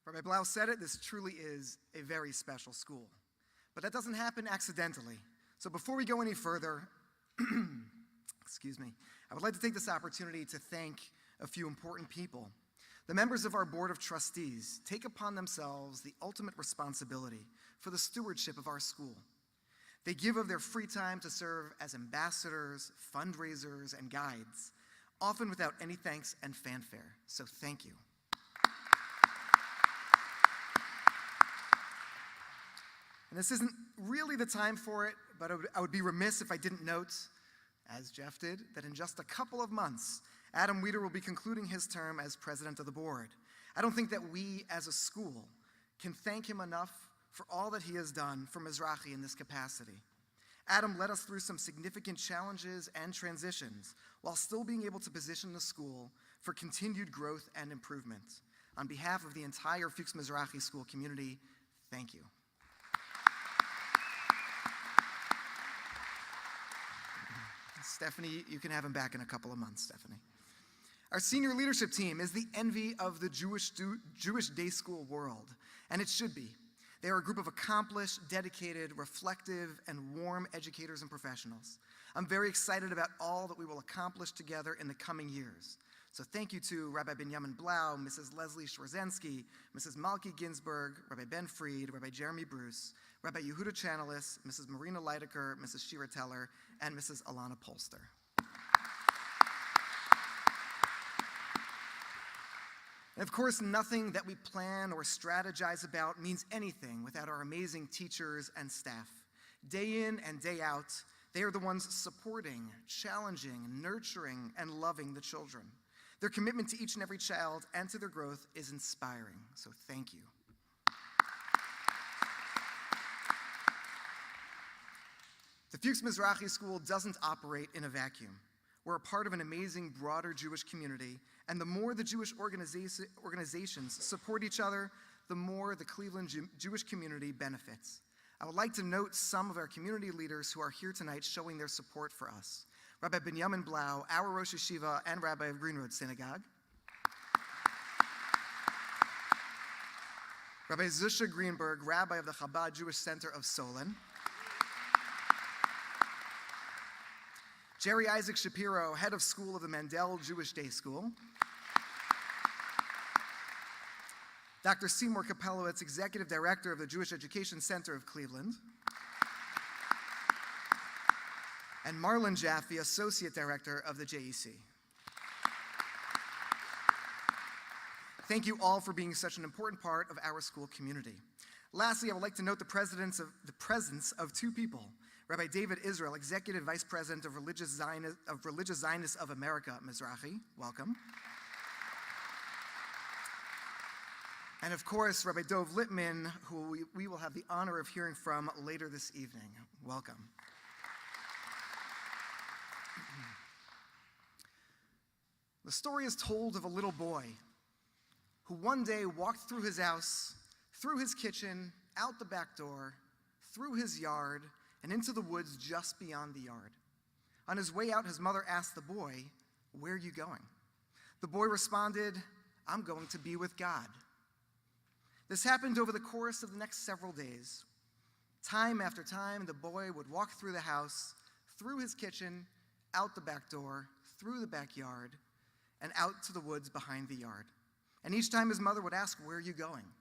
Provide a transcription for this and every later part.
Rabbi Blau said it, this truly is a very special school. But that doesn't happen accidentally. So before we go any further, excuse me, I would like to take this opportunity to thank a few important people. The members of our Board of Trustees take upon themselves the ultimate responsibility for the stewardship of our school. They give of their free time to serve as ambassadors, fundraisers, and guides, often without any thanks and fanfare. So thank you. And this isn't really the time for it, but I would be remiss if I didn't note, as Jeff did, that in just a couple of months, Adam Weider will be concluding his term as president of the board. I don't think that we, as a school, can thank him enough for all that he has done for Mizrahi in this capacity. Adam led us through some significant challenges and transitions while still being able to position the school for continued growth and improvement. On behalf of the entire Fuchs Mizrahi school community, thank you. Stephanie, you can have him back in a couple of months, Stephanie. Our senior leadership team is the envy of the Jewish day school world, and it should be. They are a group of accomplished, dedicated, reflective, and warm educators and professionals. I'm very excited about all that we will accomplish together in the coming years. So thank you to Rabbi Binyamin Blau, Mrs. Leslie Schwarzensky, Mrs. Malki Ginsburg, Rabbi Ben Fried, Rabbi Jeremy Bruce, Rabbi Yehuda Chanelis, Mrs. Marina Leidecker, Mrs. Shira Teller, and Mrs. Alana Polster. And of course, nothing that we plan or strategize about means anything without our amazing teachers and staff. Day in and day out, they are the ones supporting, challenging, nurturing, and loving the children. Their commitment to each and every child and to their growth is inspiring, so thank you. The Fuchs Mizrahi School doesn't operate in a vacuum. We're a part of an amazing, broader Jewish community, and the more the Jewish organizations support each other, the more the Cleveland Jewish community benefits. I would like to note some of our community leaders who are here tonight showing their support for us. Rabbi Binyamin Blau, our Rosh Yeshiva and Rabbi of Green Road Synagogue. Rabbi Zusha Greenberg, Rabbi of the Chabad Jewish Center of Solon. Jerry Isaac Shapiro, head of school of the Mandel Jewish Day School. Dr. Seymour Kapelowitz, executive director of the Jewish Education Center of Cleveland. And Marlon Jaffe, associate director of the JEC. Thank you all for being such an important part of our school community. Lastly, I would like to note the presence of two people. Rabbi David Israel, Executive Vice President of Religious Zionists of America, Mizrahi. Welcome. And of course, Rabbi Dov Littman, who we will have the honor of hearing from later this evening. Welcome. The story is told of a little boy who one day walked through his house, through his kitchen, out the back door, through his yard, and into the woods just beyond the yard. On his way out, his mother asked the boy, "Where are you going?" The boy responded, "I'm going to be with God." This happened over the course of the next several days. Time after time, the boy would walk through the house, through his kitchen, out the back door, through the backyard, and out to the woods behind the yard. And each time his mother would ask, "Where are you going?"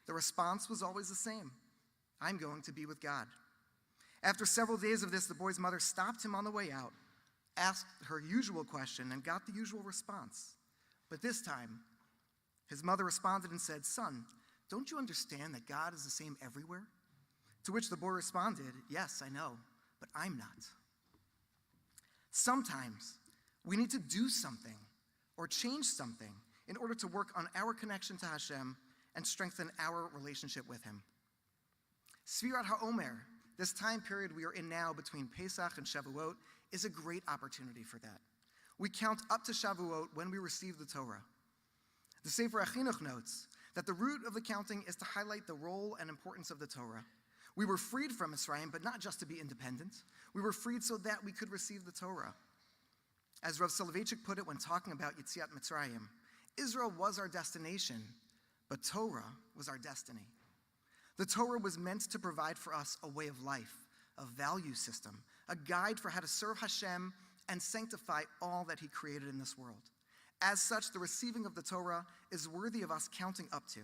The response was always the same: "I'm going to be with God." After several days of this, the boy's mother stopped him on the way out, asked her usual question, and got the usual response. But this time, his mother responded and said, "Son, don't you understand that God is the same everywhere?" To which the boy responded, "Yes, I know, but I'm not." Sometimes we need to do something or change something in order to work on our connection to Hashem and strengthen our relationship with Him. Sfirat HaOmer, this time period we are in now between Pesach and Shavuot, is a great opportunity for that. We count up to Shavuot when we receive the Torah. The Sefer HaChinuch notes that the root of the counting is to highlight the role and importance of the Torah. We were freed from Mitzrayim, but not just to be independent. We were freed so that we could receive the Torah. As Rav Soloveitchik put it when talking about Yetziat Mitzrayim, Israel was our destination, But Torah was our destiny. The Torah was meant to provide for us a way of life, a value system, a guide for how to serve Hashem and sanctify all that he created in this world. As such, the receiving of the Torah is worthy of us counting up to.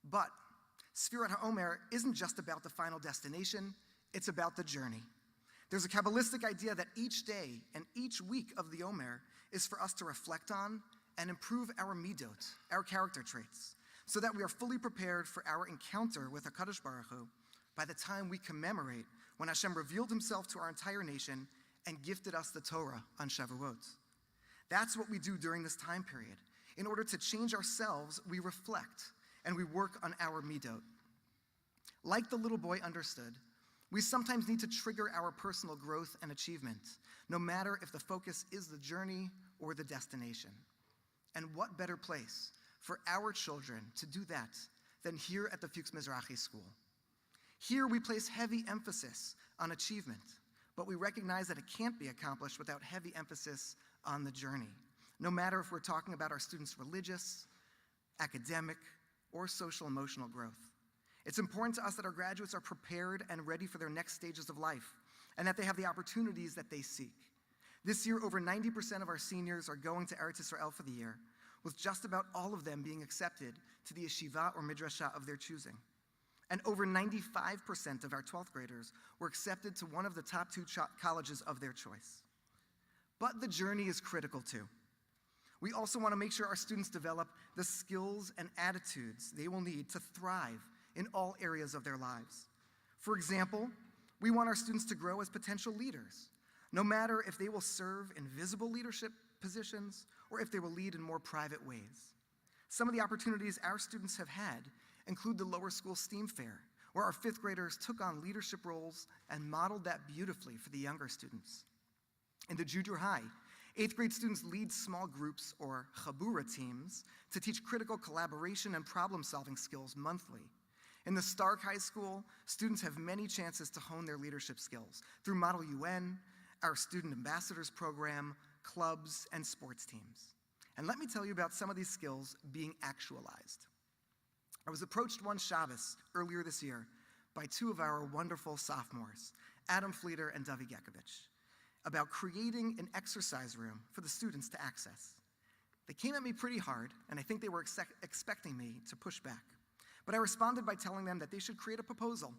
But Sfirat HaOmer isn't just about the final destination, it's about the journey. There's a Kabbalistic idea that each day and each week of the Omer is for us to reflect on and improve our midot, our character traits, so that we are fully prepared for our encounter with HaKadosh Baruch Hu by the time we commemorate when Hashem revealed himself to our entire nation and gifted us the Torah on Shavuot. That's what we do during this time period. In order to change ourselves, we reflect and we work on our midot. Like the little boy understood, we sometimes need to trigger our personal growth and achievement, no matter if the focus is the journey or the destination. And what better place for our children to do that than here at the Fuchs Mizrahi School? Here we place heavy emphasis on achievement, but we recognize that it can't be accomplished without heavy emphasis on the journey, no matter if we're talking about our students' religious, academic, or social emotional growth. It's important to us that our graduates are prepared and ready for their next stages of life, and that they have the opportunities that they seek. This year, over 90% of our seniors are going to Eretz Yisrael for the year, with just about all of them being accepted to the yeshiva or midrasha of their choosing. And over 95% of our 12th graders were accepted to one of the top 2 colleges of their choice. But the journey is critical too. We also want to make sure our students develop the skills and attitudes they will need to thrive in all areas of their lives. For example, we want our students to grow as potential leaders, no matter if they will serve in visible leadership positions or if they will lead in more private ways. Some of the opportunities our students have had include the lower school STEAM fair, where our 5th graders took on leadership roles and modeled that beautifully for the younger students. In the junior high, 8th grade students lead small groups or chabura teams to teach critical collaboration and problem-solving skills monthly. In the Stark High School, students have many chances to hone their leadership skills through Model UN, our Student Ambassadors Program, clubs, and sports teams. And let me tell you about some of these skills being actualized. I was approached one Shabbos earlier this year by 2 of our wonderful sophomores, Adam Fleeter and Davi Gekovich, about creating an exercise room for the students to access. They came at me pretty hard, and I think they were expecting me to push back. But I responded by telling them that they should create a proposal.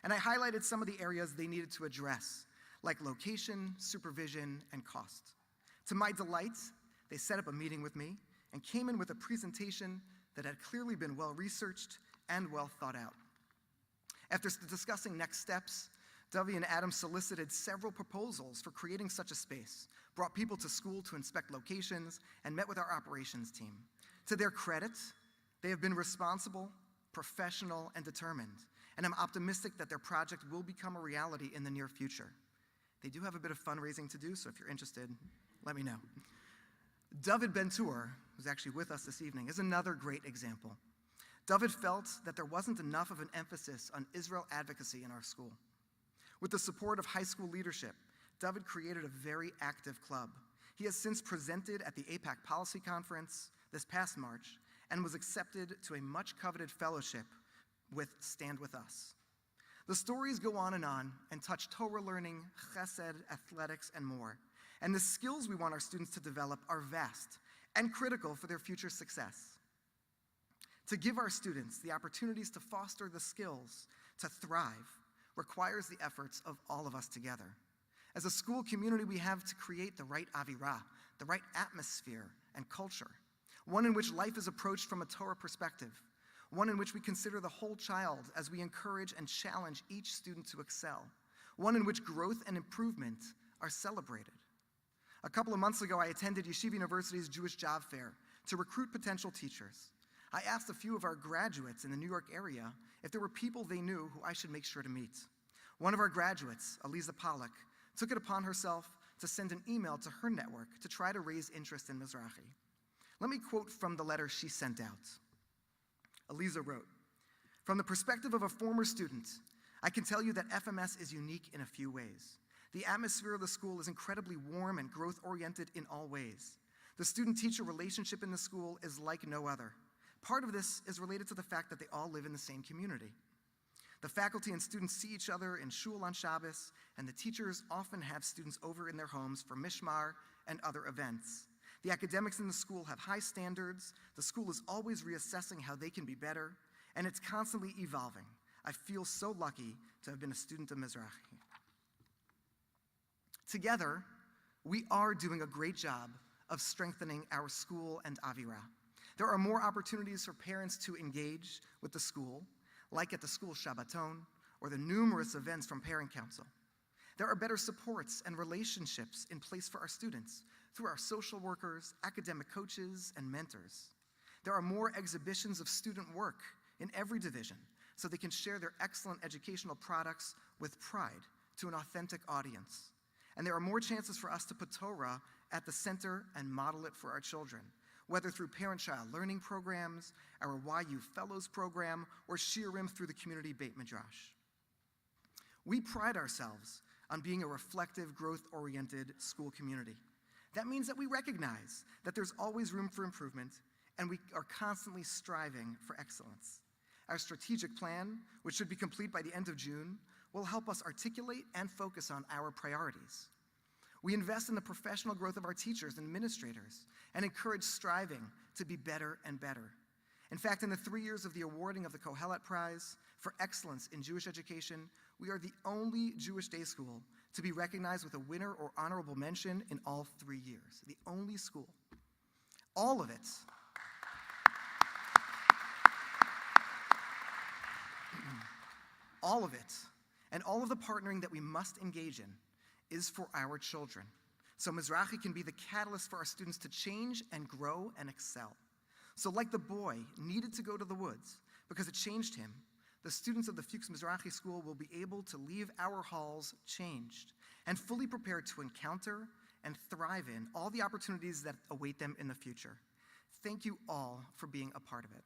And I highlighted some of the areas they needed to address, like location, supervision, and cost. To my delight, they set up a meeting with me and came in with a presentation that had clearly been well-researched and well thought out. After discussing next steps, Davi and Adam solicited several proposals for creating such a space, brought people to school to inspect locations, and met with our operations team. To their credit, they have been responsible, professional, and determined, and I'm optimistic that their project will become a reality in the near future. They do have a bit of fundraising to do, so if you're interested, let me know. David Ben-Tur, who's actually with us this evening, is another great example. David felt that there wasn't enough of an emphasis on Israel advocacy in our school. With the support of high school leadership, David created a very active club. He has since presented at the APAC Policy Conference this past March and was accepted to a much-coveted fellowship with Stand With Us. The stories go on and touch Torah learning, chesed, athletics, and more. And the skills we want our students to develop are vast and critical for their future success. To give our students the opportunities to foster the skills to thrive requires the efforts of all of us together. As a school community, we have to create the right avirah, the right atmosphere and culture, one in which life is approached from a Torah perspective, one in which we consider the whole child as we encourage and challenge each student to excel, one in which growth and improvement are celebrated. A couple of months ago, I attended Yeshiva University's Jewish Job Fair to recruit potential teachers. I asked a few of our graduates in the New York area if there were people they knew who I should make sure to meet. One of our graduates, Aliza Pollack, took it upon herself to send an email to her network to try to raise interest in Mizrahi. Let me quote from the letter she sent out. Aliza wrote, "From the perspective of a former student, I can tell you that FMS is unique in a few ways. The atmosphere of the school is incredibly warm and growth-oriented in all ways. The student-teacher relationship in the school is like no other. Part of this is related to the fact that they all live in the same community. The faculty and students see each other in shul on Shabbos, and the teachers often have students over in their homes for mishmar and other events. The academics in the school have high standards. The school is always reassessing how they can be better, and it's constantly evolving. I feel so lucky to have been a student of Mizrahi. Together, we are doing a great job of strengthening our school and Avira. There are more opportunities for parents to engage with the school, like at the school Shabbaton, or the numerous events from Parent Council. There are better supports and relationships in place for our students through our social workers, academic coaches, and mentors. There are more exhibitions of student work in every division so they can share their excellent educational products with pride to an authentic audience. And there are more chances for us to put Torah at the center and model it for our children, whether through parent-child learning programs, our YU Fellows program, or Shiurim through the community Beit Midrash. We pride ourselves on being a reflective, growth-oriented school community. That means that we recognize that there's always room for improvement, and we are constantly striving for excellence. Our strategic plan, which should be complete by the end of June, will help us articulate and focus on our priorities. We invest in the professional growth of our teachers and administrators and encourage striving to be better and better. In fact, in the 3 years of the awarding of the Kohelet Prize for Excellence in Jewish Education, we are the only Jewish day school to be recognized with a winner or honorable mention in all 3 years. The only school. All of it. All of it, and all of the partnering that we must engage in is for our children. So Mizrahi can be the catalyst for our students to change and grow and excel. So like the boy needed to go to the woods because it changed him, the students of the Fuchs Mizrahi School will be able to leave our halls changed and fully prepared to encounter and thrive in all the opportunities that await them in the future. Thank you all for being a part of it.